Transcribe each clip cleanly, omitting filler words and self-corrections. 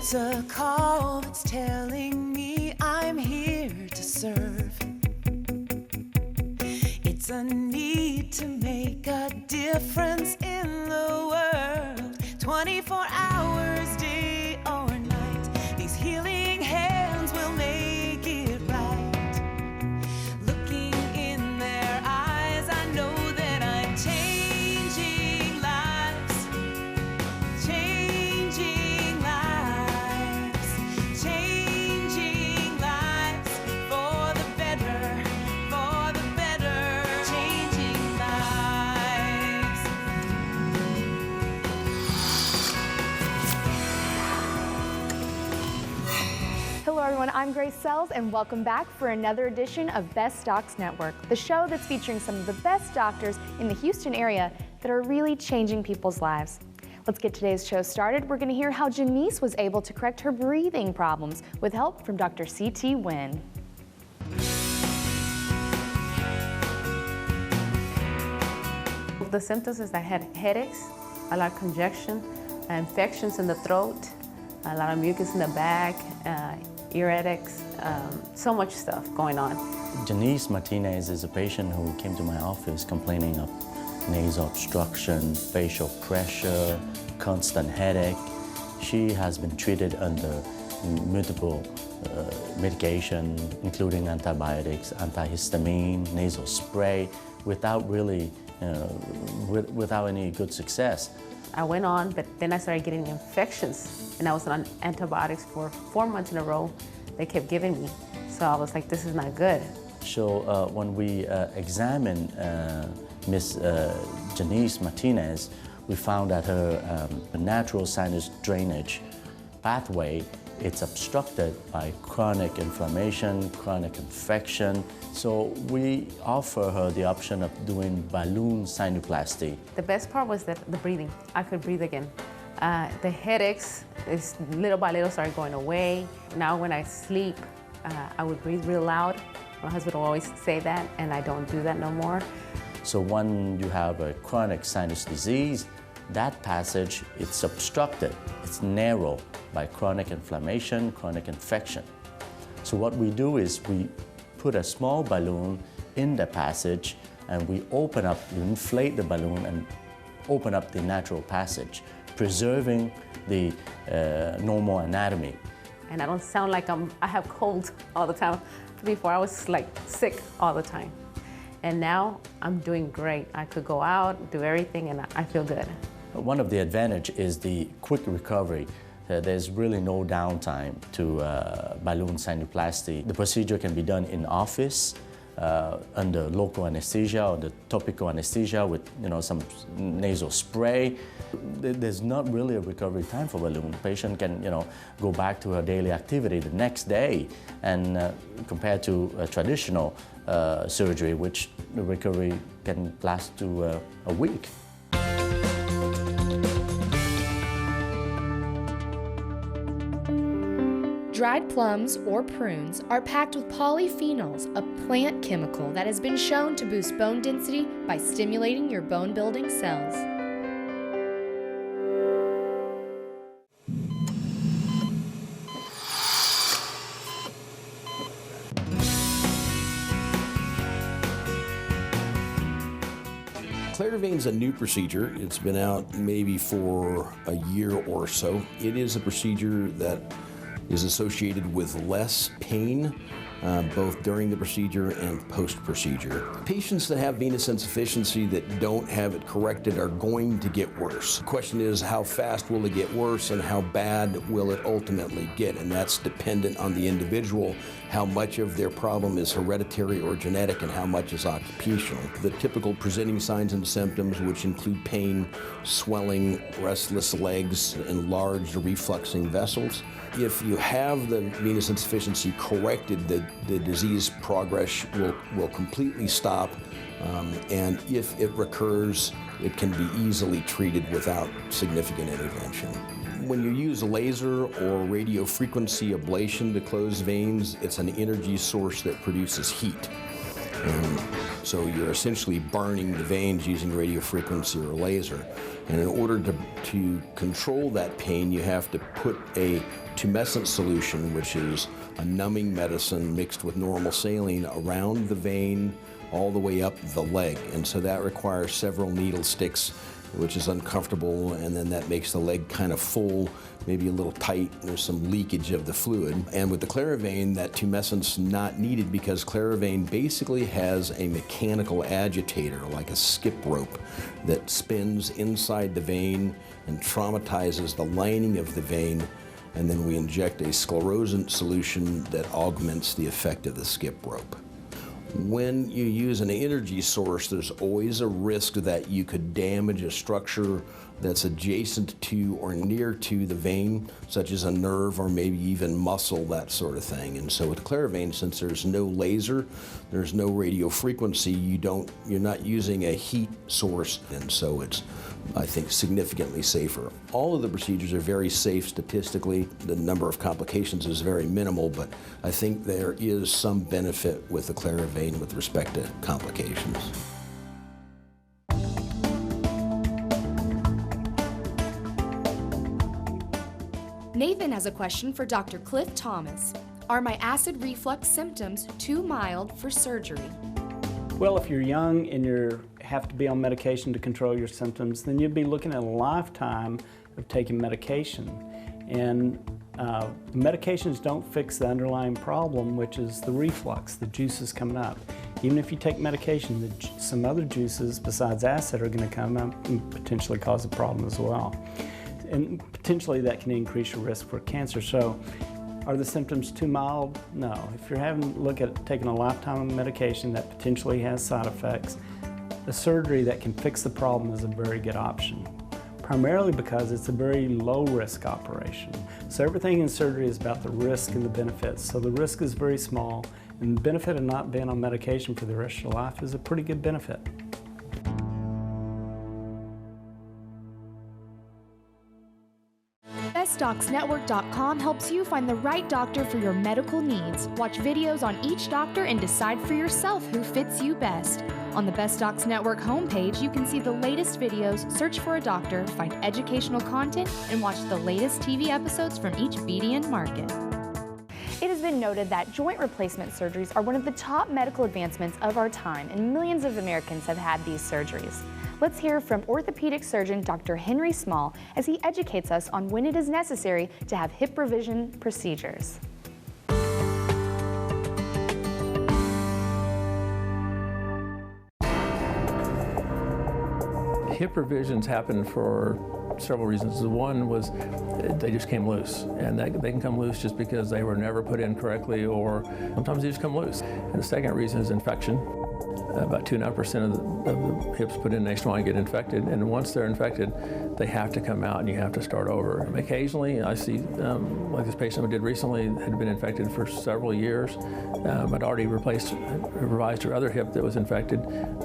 It's a call that's telling me I'm here to serve. It's a need to make a difference in the world. 24 hours, day or night, these healing hands will make it right. Looking in their eyes, I know that I'm changing lives, changing lives, changing lives for the better, changing lives. Hello everyone, I'm Grace Sells and welcome back for another edition of Best Docs Network, the show that's featuring some of the best doctors in the Houston area that are really changing people's lives. Let's get today's show started. We're going to hear how Janice was able to correct her breathing problems with help from Dr. C.T. Nguyen. The symptoms is I had headaches, a lot of congestion, infections in the throat, a lot of mucus in the back, ear headaches, so much stuff going on. Janice Martinez is a patient who came to my office complaining of nasal obstruction, facial pressure, constant headache. She has been treated under multiple medication, including antibiotics, antihistamine, nasal spray, without really, without any good success. I went on, but then I started getting infections, and I was on antibiotics for 4 months in a row. They kept giving me, so I was like, this is not good. So when we examined Miss Janice Martinez, we found that her natural sinus drainage pathway, it's obstructed by chronic inflammation, chronic infection. So we offer her the option of doing balloon sinuplasty. The best part was that the breathing. I could breathe again. The headaches, is little by little started going away. Now when I sleep, I would breathe real loud. My husband will always say that, and I don't do that no more. So when you have a chronic sinus disease, that passage, it's obstructed, it's narrow by chronic inflammation, chronic infection. So what we do is we put a small balloon in the passage and we open up, you inflate the balloon and open up the natural passage, preserving the normal anatomy. And I don't sound like I have cold all the time. Before I was like sick all the time. And now I'm doing great. I could go out, do everything, and I feel good. One of the advantages is the quick recovery. There's really no downtime to balloon sinuplasty. The procedure can be done in office, under local anesthesia or the topical anesthesia with some nasal spray. There's not really a recovery time for balloon. The patient can go back to her daily activity the next day, and compared to a traditional surgery, which the recovery can last to a week. Dried plums, or prunes, are packed with polyphenols, a plant chemical that has been shown to boost bone density by stimulating your bone-building cells. ClariVein is a new procedure. It's been out maybe for a year or so. It is a procedure that is associated with less pain, both during the procedure and post-procedure. Patients that have venous insufficiency that don't have it corrected are going to get worse. The question is, how fast will it get worse and how bad will it ultimately get? And that's dependent on the individual, how much of their problem is hereditary or genetic and how much is occupational. The typical presenting signs and symptoms, which include pain, swelling, restless legs, enlarged refluxing vessels. If you have the venous insufficiency corrected, the disease progress will completely stop, and if it recurs, it can be easily treated without significant intervention. When you use laser or radiofrequency ablation to close veins, it's an energy source that produces heat. And so you're essentially burning the veins using radiofrequency or laser. And in order to control that pain, you have to put a tumescent solution, which is a numbing medicine mixed with normal saline, around the vein all the way up the leg. And so that requires several needle sticks, which is uncomfortable, and then that makes the leg kind of full, maybe a little tight. There's some leakage of the fluid. And with the ClariVein, that tumescence not needed, because ClariVein basically has a mechanical agitator, like a skip rope, that spins inside the vein and traumatizes the lining of the vein, and then we inject a sclerosant solution that augments the effect of the skip rope. When you use an energy source, there's always a risk that you could damage a structure that's adjacent to or near to the vein, such as a nerve or maybe even muscle, that sort of thing. And so with ClariVein, since there's no laser, there's no radio frequency, you're not using a heat source, and so it's, I think, significantly safer. All of the procedures are very safe statistically. The number of complications is very minimal, but I think there is some benefit with the ClariVein with respect to complications. Nathan has a question for Dr. Cliff Thomas. Are my acid reflux symptoms too mild for surgery? Well, if you're young and you have to be on medication to control your symptoms, then you'd be looking at a lifetime of taking medication. And medications don't fix the underlying problem, which is the reflux, the juices coming up. Even if you take medication, some other juices besides acid are going to come up and potentially cause a problem as well. And potentially that can increase your risk for cancer. So are the symptoms too mild? No. If you're having a look at taking a lifetime of medication that potentially has side effects, a surgery that can fix the problem is a very good option, primarily because it's a very low-risk operation. So everything in surgery is about the risk and the benefits. So the risk is very small, and the benefit of not being on medication for the rest of your life is a pretty good benefit. BestDocsNetwork.com helps you find the right doctor for your medical needs. Watch videos on each doctor and decide for yourself who fits you best. On the Best Docs Network homepage, you can see the latest videos, search for a doctor, find educational content, and watch the latest TV episodes from each BDN market. It has been noted that joint replacement surgeries are one of the top medical advancements of our time, and millions of Americans have had these surgeries. Let's hear from orthopedic surgeon Dr. Henry Small as he educates us on when it is necessary to have hip revision procedures. Hip revisions happen for several reasons. The one was they just came loose, and they can come loose just because they were never put in correctly, or sometimes they just come loose. And the second reason is infection. About 2.5% of the hips put in nationwide get infected, and once they're infected, they have to come out and you have to start over. Occasionally, I see, like this patient we did recently had been infected for several years. I'd already revised her other hip that was infected,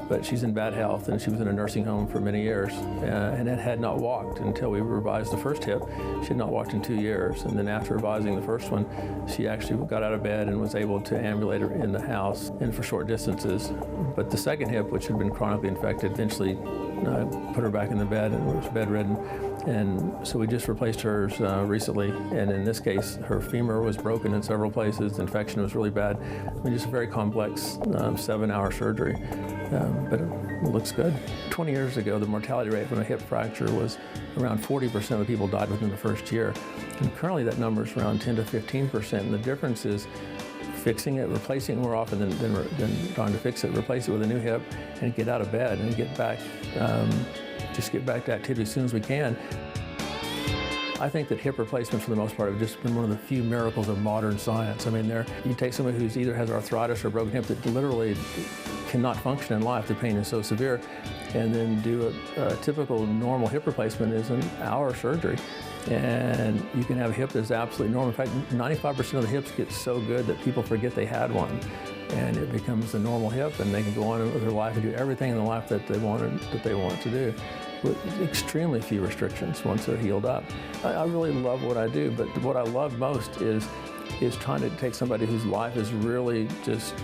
but she's in bad health, and she was in a nursing home for many years, and had not walked until we revised the first hip. She had not walked in 2 years, and then after revising the first one, she actually got out of bed and was able to ambulate her in the house and for short distances. But the second hip, which had been chronically infected, eventually put her back in the bed and was bedridden. And so we just replaced hers recently. And in this case, her femur was broken in several places. The infection was really bad. I mean, just a very complex 7-hour surgery. But it looks good. 20 years ago, the mortality rate from a hip fracture was around 40% of the people died within the first year. And currently that number is around 10 to 15%. And the difference is fixing it, replacing it more often than trying to fix it, replace it with a new hip, and get out of bed and get back, just get back to activity as soon as we can. I think that hip replacements, for the most part, have just been one of the few miracles of modern science. I mean, you take somebody who's either has arthritis or a broken hip that literally cannot function in life, the pain is so severe, and then do a typical normal hip replacement is an hour surgery. And you can have a hip that's absolutely normal. In fact, 95% of the hips get so good that people forget they had one. And it becomes the normal hip, and they can go on with their life and do everything in the life that they want to do, with extremely few restrictions once they're healed up. I really love what I do, but what I love most is trying to take somebody whose life is really just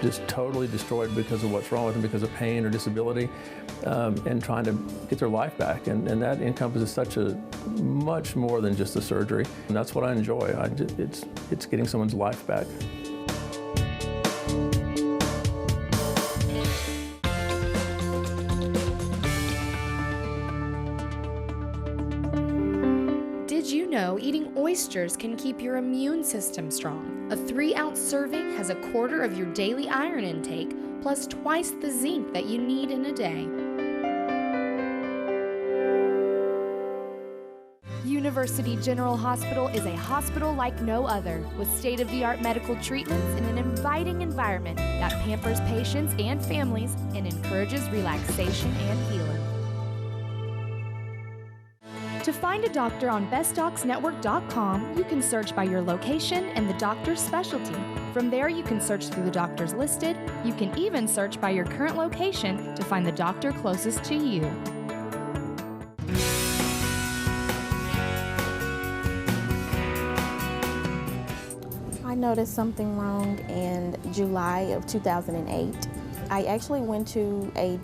just totally destroyed because of what's wrong with them, because of pain or disability, and trying to get their life back. And that encompasses much more than just the surgery. And that's what I enjoy. It's getting someone's life back. Did you know eating oysters can keep your immune system strong? A 3-ounce serving has 1/4 of your daily iron intake, plus twice the zinc that you need in a day. University General Hospital is a hospital like no other, with state-of-the-art medical treatments in an inviting environment that pampers patients and families and encourages relaxation and healing. To find a doctor on bestdocsnetwork.com, you can search by your location and the doctor's specialty. From there, you can search through the doctors listed. You can even search by your current location to find the doctor closest to you. I noticed something wrong in July of 2008. I actually went to a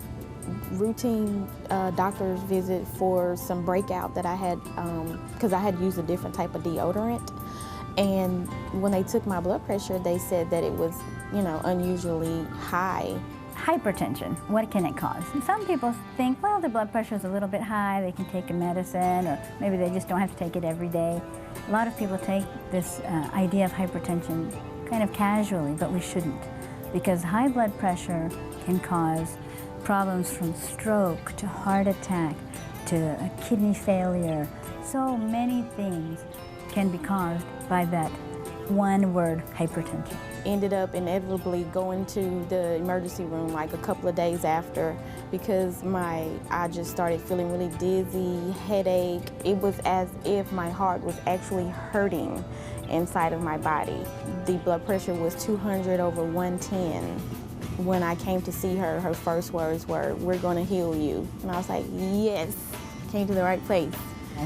routine doctor's visit for some breakout that I had, because I had used a different type of deodorant. And when they took my blood pressure, they said that it was, unusually high. Hypertension, what can it cause? And some people think, well, their blood pressure is a little bit high, they can take a medicine, or maybe they just don't have to take it every day. A lot of people take this idea of hypertension kind of casually, but we shouldn't, because high blood pressure can cause problems from stroke to heart attack to kidney failure. So many things can be caused by that one word, hypertension. Ended up inevitably going to the emergency room like a couple of days after, because I just started feeling really dizzy, headache. It was as if my heart was actually hurting inside of my body. The blood pressure was 200/110. When I came to see her, her first words were, "We're going to heal you." And I was like, yes, came to the right place.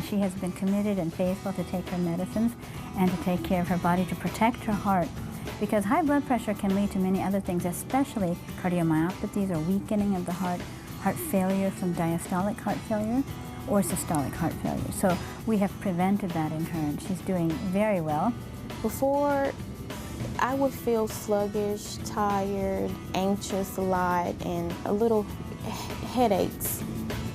She has been committed and faithful to take her medicines and to take care of her body to protect her heart, because high blood pressure can lead to many other things, especially cardiomyopathies or weakening of the heart failure from diastolic heart failure or systolic heart failure. So we have prevented that in her, and she's doing very well. Before, I would feel sluggish, tired, anxious a lot, and a little headaches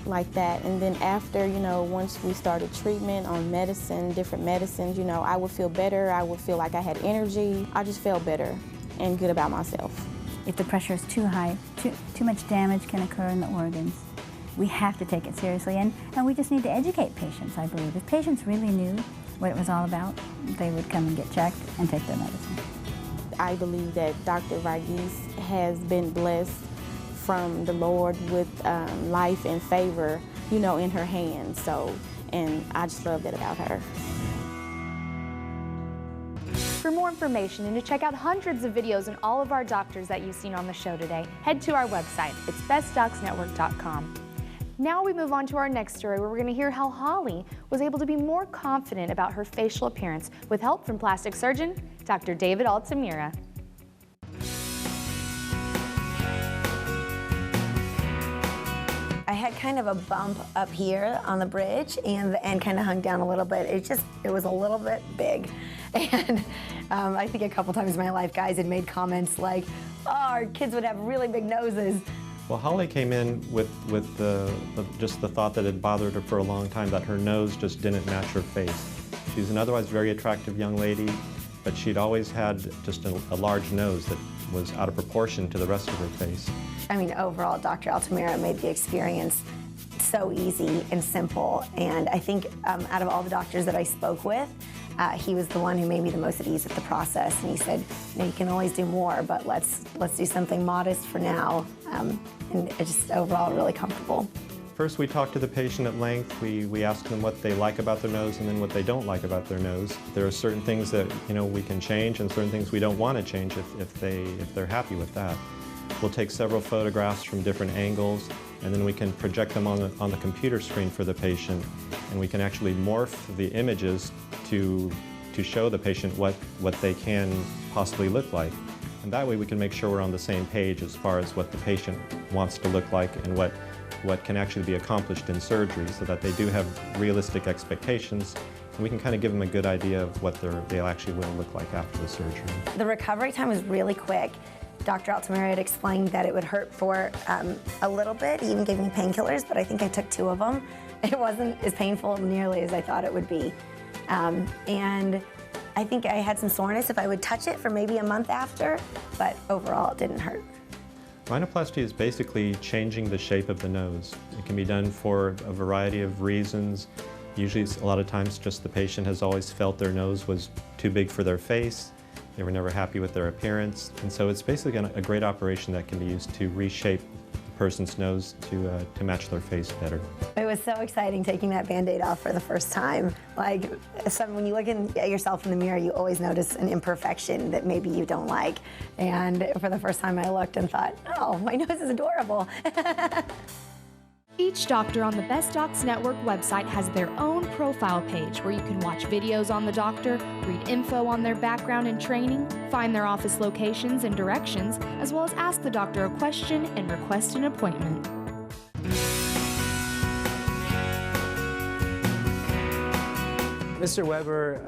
like that. And then after, once we started treatment on medicine, different medicines, I would feel better. I would feel like I had energy. I just felt better and good about myself. If the pressure is too high, too much damage can occur in the organs. We have to take it seriously, and we just need to educate patients, I believe. If patients really knew what it was all about, they would come and get checked and take their medicine. I believe that Dr. Varughese has been blessed from the Lord with life and favor, in her hands. And I just love that about her. For more information and to check out hundreds of videos on all of our doctors that you've seen on the show today, head to our website. It's bestdocsnetwork.com. Now we move on to our next story, where we're going to hear how Holly was able to be more confident about her facial appearance with help from plastic surgeon Dr. David Altamira. I had kind of a bump up here on the bridge, and the end kind of hung down a little bit. It was a little bit big. And I think a couple times in my life, guys had made comments like, "Oh, our kids would have really big noses." Well, Holly came in with just the thought that had bothered her for a long time, that her nose just didn't match her face. She's an otherwise very attractive young lady, but she'd always had just a large nose that was out of proportion to the rest of her face. I mean, overall, Dr. Altamira made the experience so easy and simple, and I think out of all the doctors that I spoke with, he was the one who made me the most at ease with the process. And he said, you can always do more, but let's do something modest for now, and it's just overall really comfortable. First, we talked to the patient at length. We asked them what they like about their nose and then what they don't like about their nose. There are certain things that we can change and certain things we don't want to change if they're happy with that. We'll take several photographs from different angles, and then we can project them on the computer screen for the patient, and we can actually morph the images to show the patient what they can possibly look like. And that way we can make sure we're on the same page as far as what the patient wants to look like and what can actually be accomplished in surgery, so that they do have realistic expectations, and we can kind of give them a good idea of what they'll actually will look like after the surgery. The recovery time was really quick. Dr. Altamira had explained that it would hurt for a little bit. He even gave me painkillers, but I think I took 2 of them. It wasn't as painful nearly as I thought it would be. And I think I had some soreness if I would touch it for maybe a month after, but overall it didn't hurt. Rhinoplasty is basically changing the shape of the nose. It can be done for a variety of reasons. Usually, a lot of times, just the patient has always felt their nose was too big for their face. They were never happy with their appearance. And so it's basically a great operation that can be used to reshape the person's nose to match their face better. It was so exciting taking that Band-Aid off for the first time. Like, when you look at yourself in the mirror, you always notice an imperfection that maybe you don't like. And for the first time I looked and thought, oh, my nose is adorable. Each doctor on the Best Docs Network website has their own profile page where you can watch videos on the doctor, read info on their background and training, find their office locations and directions, as well as ask the doctor a question and request an appointment. Mr. Weber,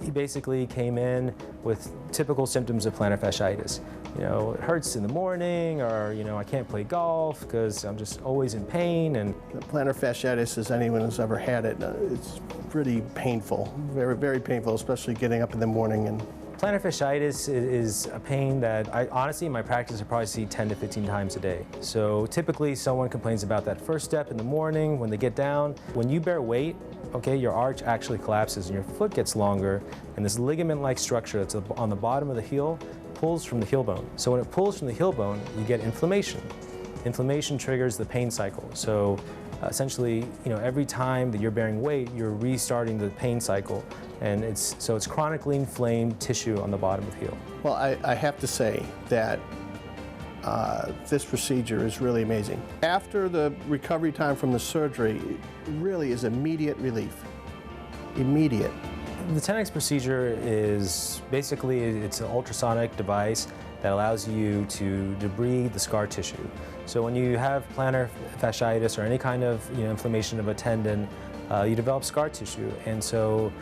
he basically came in with typical symptoms of plantar fasciitis. It hurts in the morning, or, I can't play golf because I'm just always in pain. And plantar fasciitis, as anyone who's ever had it, it's pretty painful, very, very painful, especially getting up in the morning. And plantar fasciitis is a pain that honestly, in my practice, I probably see 10 to 15 times a day. So typically, someone complains about that first step in the morning when they get down. When you bear weight, okay, your arch actually collapses and your foot gets longer, and this ligament-like structure that's on the bottom of the heel pulls from the heel bone. So when it pulls from the heel bone, you get inflammation. Inflammation triggers the pain cycle. So essentially, every time that you're bearing weight, you're restarting the pain cycle, and it's chronically inflamed tissue on the bottom of the heel. Well, I have to say that this procedure is really amazing. After the recovery time from the surgery, it really is immediate relief. Immediate. The Tenex procedure is basically, it's an ultrasonic device that allows you to debride the scar tissue. So when you have plantar fasciitis or any kind of inflammation of a tendon, you develop scar tissue. And so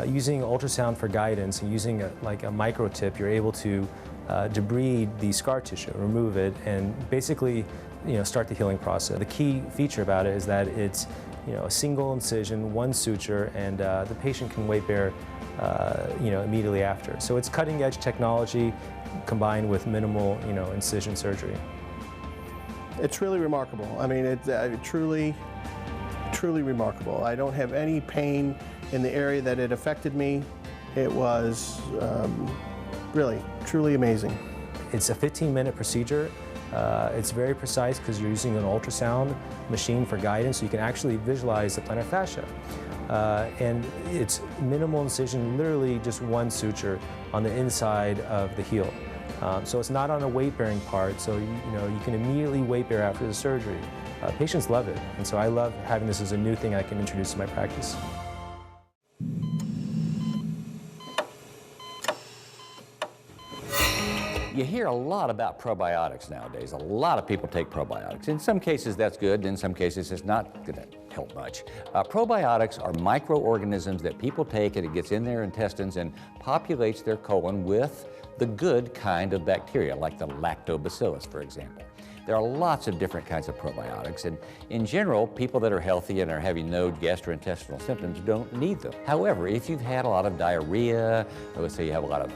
using ultrasound for guidance and using a micro tip, you're able to debride the scar tissue, remove it, and basically start the healing process. The key feature about it is that it's a single incision, one suture, and the patient can weight bear immediately after. So it's cutting edge technology combined with minimal incision surgery. It's really remarkable. I mean, it's truly remarkable. I don't have any pain in the area that it affected me. It was really, truly amazing. It's a 15-minute procedure. It's very precise because you're using an ultrasound machine for guidance, so you can actually visualize the plantar fascia. And it's minimal incision, literally just one suture on the inside of the heel. So it's not on a weight-bearing part, so you can immediately weight bear after the surgery. Patients love it, and so I love having this as a new thing I can introduce to my practice. You hear a lot about probiotics nowadays. A lot of people take probiotics. In some cases that's good, in some cases it's not going to help much. Probiotics are microorganisms that people take and it gets in their intestines and populates their colon with the good kind of bacteria, like the lactobacillus, for example. There are lots of different kinds of probiotics, and in general, people that are healthy and are having no gastrointestinal symptoms don't need them. However, if you've had a lot of diarrhea, or let's say you have a lot of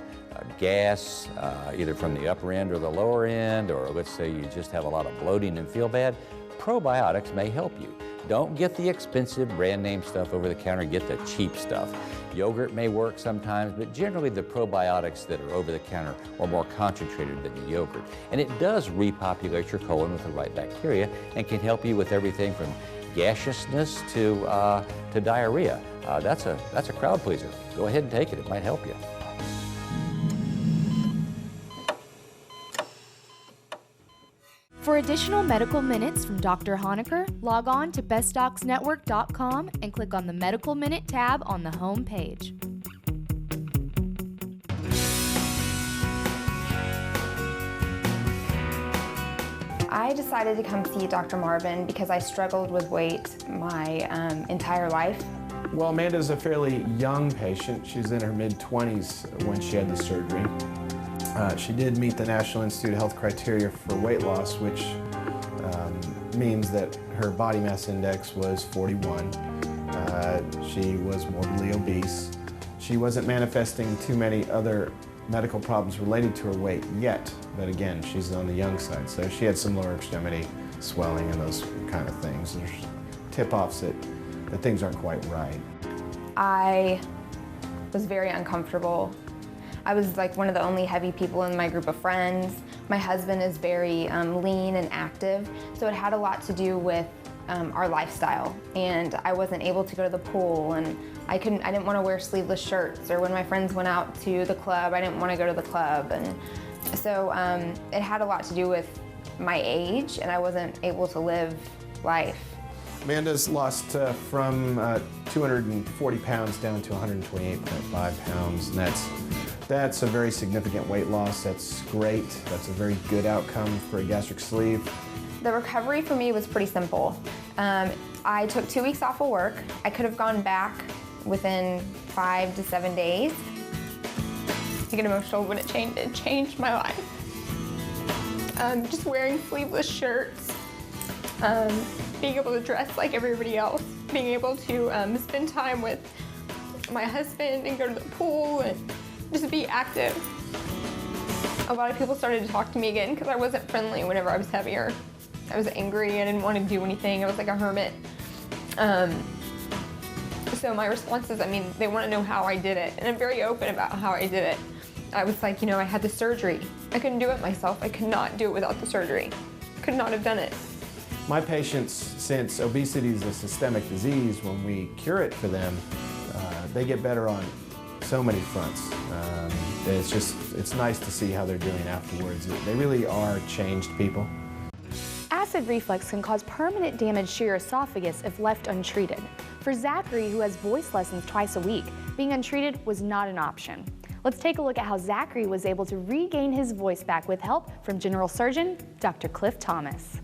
gas, either from the upper end or the lower end, or let's say you just have a lot of bloating and feel bad, probiotics may help you. Don't get the expensive brand name stuff over the counter, get the cheap stuff. Yogurt may work sometimes, but generally the probiotics that are over the counter are more concentrated than the yogurt. And it does repopulate your colon with the right bacteria and can help you with everything from gaseousness to diarrhea. That's a crowd pleaser. Go ahead and take it, it might help you. For additional medical minutes from Dr. Honaker, log on to bestdocsnetwork.com and click on the Medical Minute tab on the home page. I decided to come see Dr. Marvin because I struggled with weight my entire life. Well, Amanda's a fairly young patient. She's in her mid-20s when she had the surgery. She did meet the National Institute of Health criteria for weight loss, which means that her body mass index was 41. She was morbidly obese. She wasn't manifesting too many other medical problems related to her weight yet, but again, she's on the young side, so she had some lower extremity swelling and those kind of things. There's tip-offs that things aren't quite right. I was very uncomfortable. I was like one of the only heavy people in my group of friends. My husband is very lean and active, so it had a lot to do with our lifestyle. And I wasn't able to go to the pool, and I didn't want to wear sleeveless shirts, or when my friends went out to the club, I didn't want to go to the club. And so it had a lot to do with my age, and I wasn't able to live life. Amanda's lost from 240 pounds down to 128.5 pounds, and that's a very significant weight loss. That's great. That's a very good outcome for a gastric sleeve. The recovery for me was pretty simple. I took 2 weeks off of work. I could have gone back within 5 to 7 days. I get emotional when it changed my life. Just wearing sleeveless shirts, being able to dress like everybody else, being able to spend time with my husband and go to the pool and just be active. A lot of people started to talk to me again because I wasn't friendly whenever I was heavier. I was angry, I didn't want to do anything, I was like a hermit. So my response is, they want to know how I did it, and I'm very open about how I did it. I was like, I had the surgery. I couldn't do it myself. I could not do it without the surgery. Could not have done it. My patients, since obesity is a systemic disease, when we cure it for them, they get better on so many fronts. It's nice to see how they're doing afterwards. They really are changed people. Acid reflux can cause permanent damage to your esophagus if left untreated. For Zachary, who has voice lessons twice a week, being untreated was not an option. Let's take a look at how Zachary was able to regain his voice back with help from General Surgeon Dr. Cliff Thomas.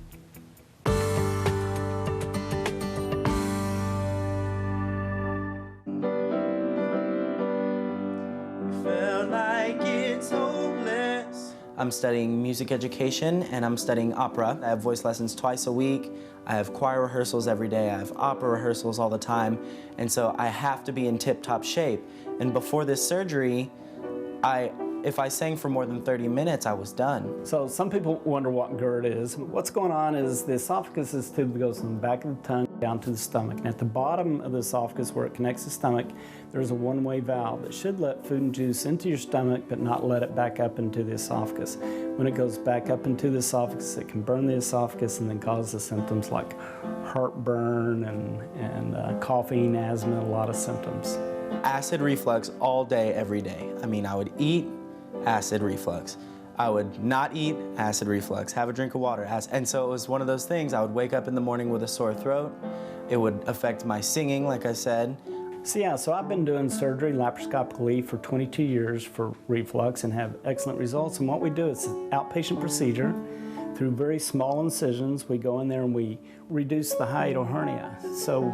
I'm studying music education and I'm studying opera. I have voice lessons twice a week. I have choir rehearsals every day. I have opera rehearsals all the time. And so I have to be in tip-top shape. And before this surgery, if I sang for more than 30 minutes, I was done. So some people wonder what GERD is. What's going on is the esophagus is tube that goes from the back of the tongue down to the stomach. And at the bottom of the esophagus where it connects the stomach, there's a one-way valve that should let food and juice into your stomach but not let it back up into the esophagus. When it goes back up into the esophagus, it can burn the esophagus and then cause the symptoms like heartburn and coughing, asthma, a lot of symptoms. Acid reflux all day, every day. I would eat, acid reflux. I would not eat, acid reflux. Have a drink of water, and so it was one of those things. I would wake up in the morning with a sore throat. It would affect my singing, like I said. So I've been doing surgery laparoscopically for 22 years for reflux and have excellent results. And what we do is an outpatient procedure. Through very small incisions, we go in there and we reduce the hiatal hernia. So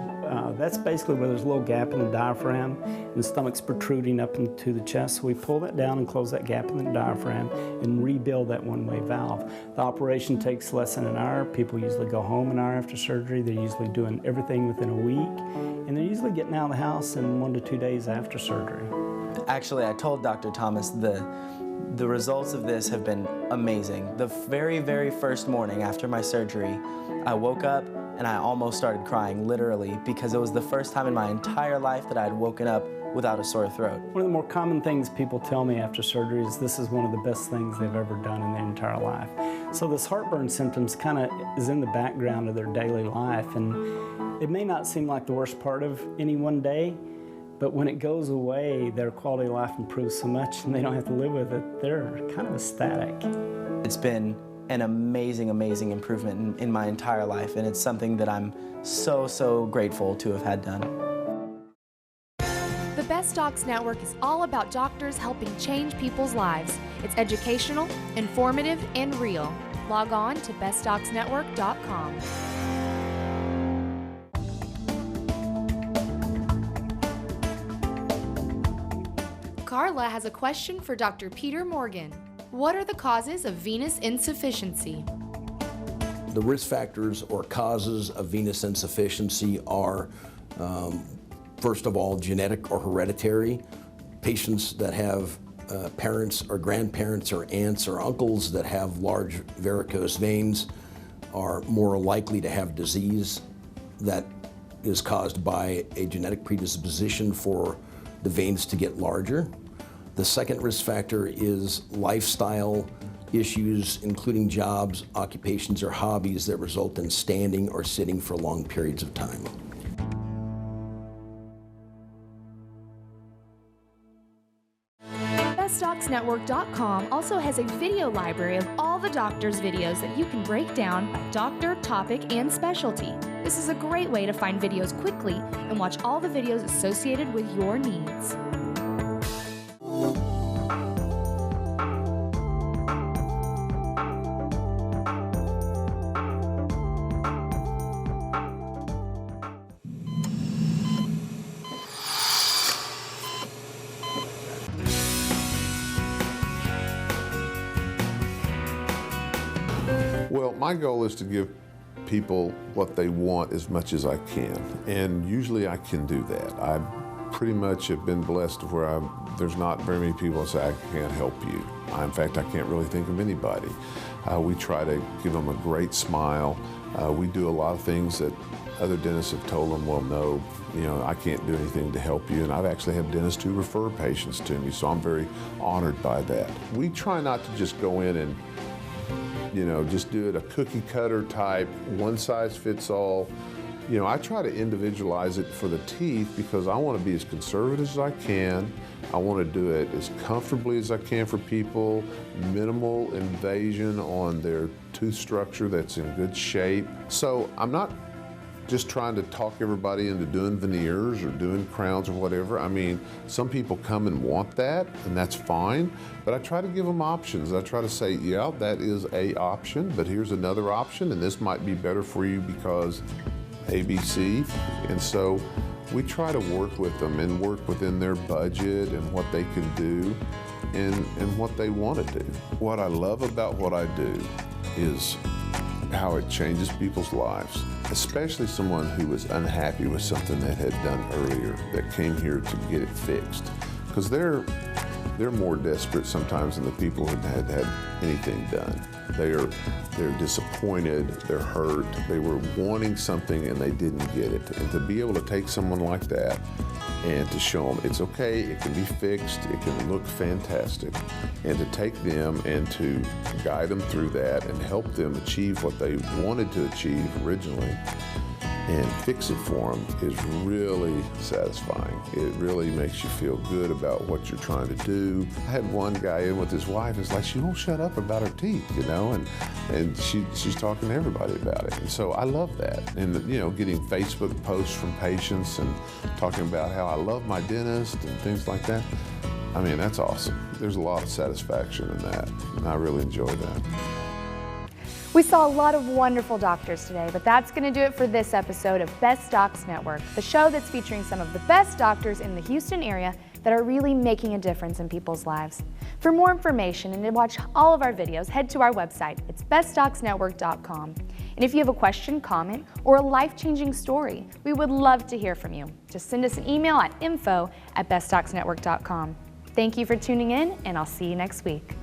that's basically where there's a little gap in the diaphragm and the stomach's protruding up into the chest. So we pull that down and close that gap in the diaphragm and rebuild that one-way valve. The operation takes less than an hour. People usually go home an hour after surgery. They're usually doing everything within a week. And they're usually getting out of the house in 1 to 2 days after surgery. Actually, I told Dr. Thomas the results of this have been amazing. The very, very first morning after my surgery, I woke up and I almost started crying, literally, because it was the first time in my entire life that I had woken up without a sore throat. One of the more common things people tell me after surgery is this is one of the best things they've ever done in their entire life. So this heartburn symptoms kind of is in the background of their daily life, and it may not seem like the worst part of any one day, but when it goes away, their quality of life improves so much and they don't have to live with it. They're kind of ecstatic. It's been an amazing, amazing improvement in my entire life, and it's something that I'm so, so grateful to have had done. The Best Docs Network is all about doctors helping change people's lives. It's educational, informative, and real. Log on to bestdocsnetwork.com. Carla has a question for Dr. Peter Morgan. What are the causes of venous insufficiency? The risk factors or causes of venous insufficiency are, first of all, genetic or hereditary. Patients that have parents or grandparents or aunts or uncles that have large varicose veins are more likely to have disease that is caused by a genetic predisposition for the veins to get larger. The second risk factor is lifestyle issues, including jobs, occupations, or hobbies that result in standing or sitting for long periods of time. BestDocsNetwork.com also has a video library of all the doctors' videos that you can break down by doctor, topic, and specialty. This is a great way to find videos quickly and watch all the videos associated with your needs. Well, my goal is to give people what they want as much as I can, and usually I can do that. I pretty much have been blessed where there's not very many people that say, I can't help you. In fact, I can't really think of anybody. We try to give them a great smile. We do a lot of things that other dentists have told them, well, no, I can't do anything to help you. And I've actually had dentists who refer patients to me, so I'm very honored by that. We try not to just go in and just do it a cookie cutter type, one size fits all. I try to individualize it for the teeth because I want to be as conservative as I can. I want to do it as comfortably as I can for people, minimal invasion on their tooth structure that's in good shape. So I'm not just trying to talk everybody into doing veneers or doing crowns or whatever. I mean, some people come and want that, and that's fine, but I try to give them options. I try to say, yeah, that is an option, but here's another option, and this might be better for you because ABC. And so we try to work with them and work within their budget and what they can do and what they want to do. What I love about what I do is how it changes people's lives, especially someone who was unhappy with something that had done earlier that came here to get it fixed. Because they're more desperate sometimes than the people who had anything done. They're disappointed, they're hurt, they were wanting something and they didn't get it. And to be able to take someone like that and to show them it's okay, it can be fixed, it can look fantastic, and to take them and to guide them through that and help them achieve what they wanted to achieve originally and fix it for them is really satisfying. It really makes you feel good about what you're trying to do. I had one guy in with his wife, it's like she won't shut up about her teeth, and she's talking to everybody about it. And so I love that. And getting Facebook posts from patients and talking about how I love my dentist and things like that. I mean, that's awesome. There's a lot of satisfaction in that, and I really enjoy that. We saw a lot of wonderful doctors today, but that's going to do it for this episode of Best Docs Network, the show that's featuring some of the best doctors in the Houston area that are really making a difference in people's lives. For more information and to watch all of our videos, head to our website. It's bestdocsnetwork.com. And if you have a question, comment, or a life-changing story, we would love to hear from you. Just send us an email at info@bestdocsnetwork.com. Thank you for tuning in, and I'll see you next week.